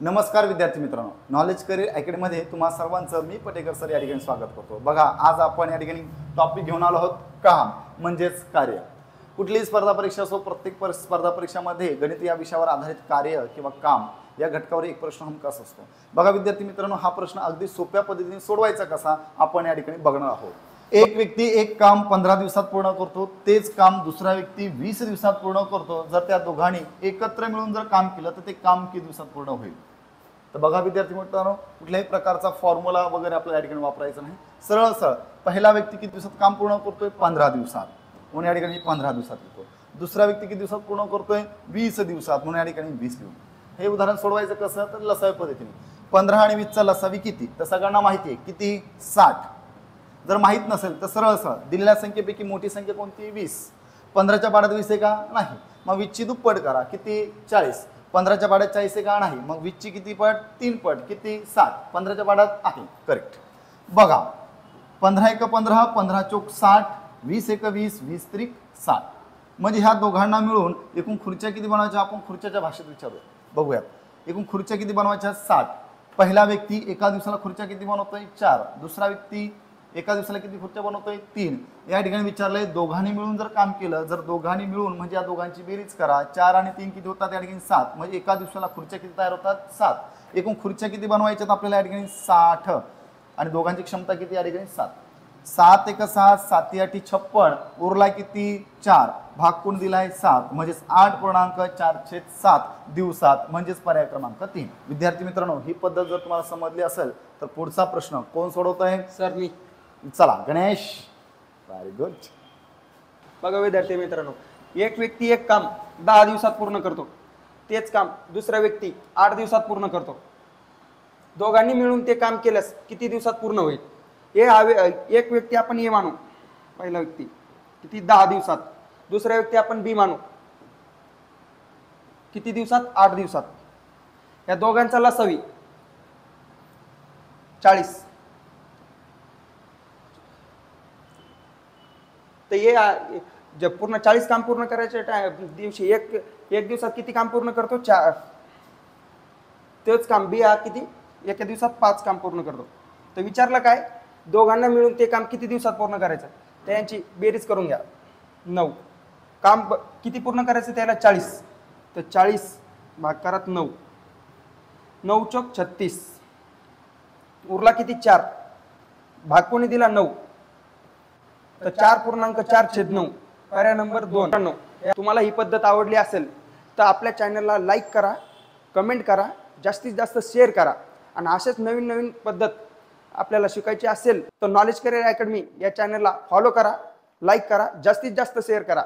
नमस्कार विद्यार्थी मित्रांनो, नॉलेज करिअर अकॅडमीमध्ये तुम्हा सर्वांचं मी पटेकर सर या ठिकाणी स्वागत करतो। बघा, आज आपण या ठिकाणी टॉपिक घेऊन आलो आहोत काम म्हणजेच कार्य। कुठलीही स्पर्धा परीक्षा असो, प्रत्येक स्पर्धा परीक्षामध्ये गणित या विषयावर आधारित कार्य किंवा काम या घटकावर एक प्रश्न हमखास असतो। बघा विद्यार्थी मित्रांनो, हा प्रश्न अगदी सोप्या पद्धतीने सोडवायचा कसा आपण या ठिकाणी बघणार आहोत। एक व्यक्ती एक काम 15 दिवसात पूर्ण करतो, तेच काम दुसरा व्यक्ती 20 दिवसात पूर्ण करतो। जर त्या दोघांनी एकत्र मिळून जर काम केलं तर ते काम किती दिवसात पूर्ण होईल? तर बघा विद्यार्थी मित्रांनो, कुठल्याही प्रकारचा फॉर्म्युला वगैरे आपल्याला या ठिकाणी वापरायचा नाही। सरळ सरळ पहिला व्यक्ती किती दिवसात काम पूर्ण करतोय? 15 दिवसात, म्हणून या ठिकाणी 15 दिवसात लिहितो। दुसरा व्यक्ती किती दिवसात पूर्ण करतोय? 20 दिवसात, म्हणून या ठिकाणी 20 लिहू। हे उदाहरण सोडवायचं कसं? तर लसावी पद्धतीने 15 आणि 20 चा लसावी किती? तर सगळ्यांना माहिती आहे किती? 60। जर माहित नसेल तर सरळ सरळ दिलेल्या संख्येपैकी मोठी संख्या कोणती? 20। 15च्या पाड्यात 20 आहे का? नाही, मग 20 ची दुप्पट करा, किती? 40। 15च्या पाड्यात 40 आहे का? नाही, मग 20 ची किती पट? 3 पट, किती? 60। 15च्या पाड्यात आहे, करेक्ट। बघा, 15 × 15, 15 × 60, 20 × 20, 20 × 60। म्हणजे ह्या दोघांना मिळून एकूण खुर्च्या किती बनवायच्या? आपण खुर्च्याच्या भाषेत विचारू, बघूयात। एकूण खुर्च्या किती बनवायच्या? 60। पहिला व्यक्ती एका दिवसाला खुर्च्या किती बनवतोय? 4। दुसरा व्यक्ती एका दिवसाला किती खुर्च्या बनवतोय? 3। या ठिकाणी विचारलंय दोघांनी मिळून जर काम केलं, जर दोघांनी मिळून म्हणजे या दोघांची बेरीज करा, 4 आणि 3 किती होतात? या ठिकाणी 7। म्हणजे एका दिवसाला खुर्च्या किती तयार होतात? 7। एकूण खुर्च्या किती बनवायच्यात आपल्याला? या ठिकाणी 60। आणि दोघांची क्षमता किती? या ठिकाणी 7। 7 × 6, 7 × 8 = 56। उरला किती? 4। भाग कोण दिलाय? 7, म्हणजे 8.4/7 दिवसात, म्हणजेच पर्याय क्रमांक 3। विद्यार्थी मित्रांनो, ही पद्धत जर तुम्हाला समजली असेल तर पुढचा प्रश्न कोण सोडवत आहे? सर, मी। चला गणेश, व्हेरी गुड। बघा विद्यार्थी मित्रांनो, एक व्यक्ती एक काम 10 दिवसात पूर्ण करतो, तेच काम दुसरा व्यक्ती 8 दिवसात पूर्ण करतो। दोघांनी मिळून ते काम केल्यास किती दिवसात पूर्ण होईल? एक व्यक्ती आपण ए मानू, पहिला व्यक्ती किती? 10 दिवसात। दुसरा व्यक्ती आपण बी मानू, किती दिवसात? 8 दिवसात। या दोघांचा लसावी 40। तर हे जब पूर्ण 40 काम पूर्ण करायचे दिवशी एक दिवसात किती काम पूर्ण करतो? 4। तेच काम बी हा किती? एका दिवसात 5 काम पूर्ण करतो। तर विचारलं काय? दोघांना मिळून ते काम किती दिवसात पूर्ण करायचं? तर यांची बेरीज करून घ्या। 9 काम किती पूर्ण करायचं? त्याला 40। तर 40 भाग करा 9, 9 × 36। उरला किती? 4। भाग कोणी दिला? 9। तर 4.4/9, पर्याय नंबर 2। तुम्हाला ही पद्धत आवडली असेल तर आपल्या चॅनलला लाईक करा, कमेंट करा, जास्तीत जास्त शेअर करा। आणि असेच नवीन नवीन पद्धत आपल्याला शिकायची असेल तर नॉलेज करिअर अकॅडमी या चॅनलला फॉलो करा, लाईक करा, जास्तीत जास्त शेअर करा।